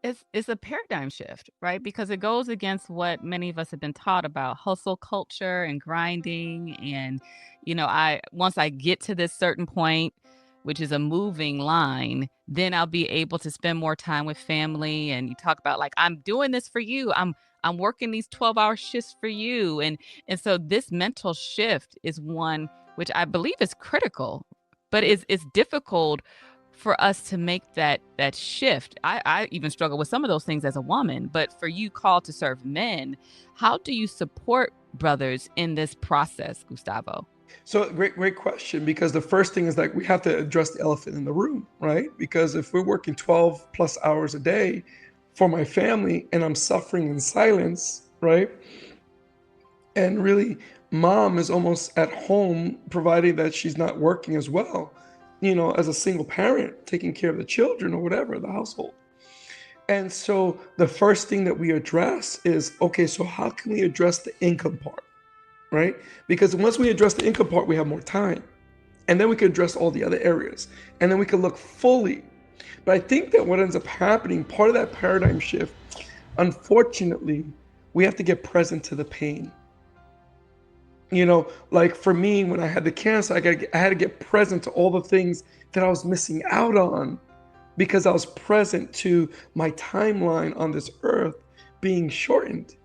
It's a paradigm shift, right? Because it goes against what many of us have been taught about hustle culture and grinding. And, I once I get to this certain point, which is a moving line, then I'll be able to spend more time with family. And you talk about like, I'm doing this for you. I'm working these 12-hour shifts for you. And so this mental shift is one which I believe is critical, but it's difficult for us to make that shift. I even struggle with some of those things as a woman, but for you called to serve men, how do you support brothers in this process, Gustavo? So great question, because the first thing is like we have to address the elephant in the room, right? Because if we're working 12 plus hours a day for my family and I'm suffering in silence, right? And really, mom is almost at home, providing that she's not working as well, as a single parent, taking care of the children or whatever, the household. And so the first thing that we address is okay, so how can we address the income part, right? Because once we address the income part, we have more time. And then we can address all the other areas. And then we can look fully. But I think that what ends up happening, part of that paradigm shift, unfortunately, we have to get present to the pain. Like for me, when I had the cancer, I had to get present to all the things that I was missing out on because I was present to my timeline on this earth being shortened.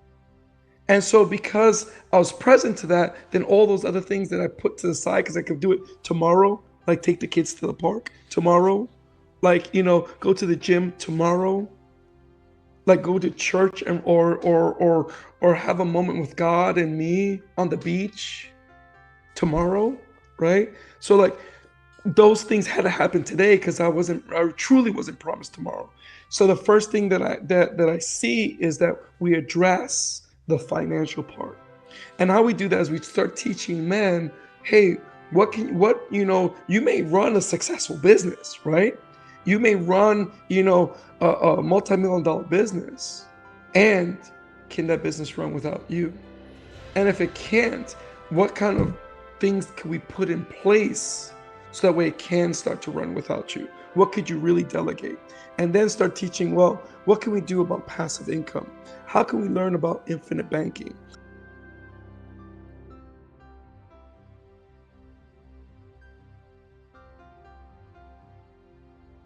And so, because I was present to that, then all those other things that I put to the side because I could do it tomorrow, like take the kids to the park tomorrow, like, go to the gym tomorrow, like go to church and or have a moment with God and me on the beach tomorrow, right? So like those things had to happen today because I truly wasn't promised tomorrow. So the first thing that I see is that we address the financial part. And how we do that is we start teaching men, hey, you may run a successful business, right? You may run, a multi-million dollar business. And can that business run without you? And if it can't, what kind of things can we put in place so that way it can start to run without you? What could you really delegate? And then start teaching, well, what can we do about passive income? How can we learn about infinite banking?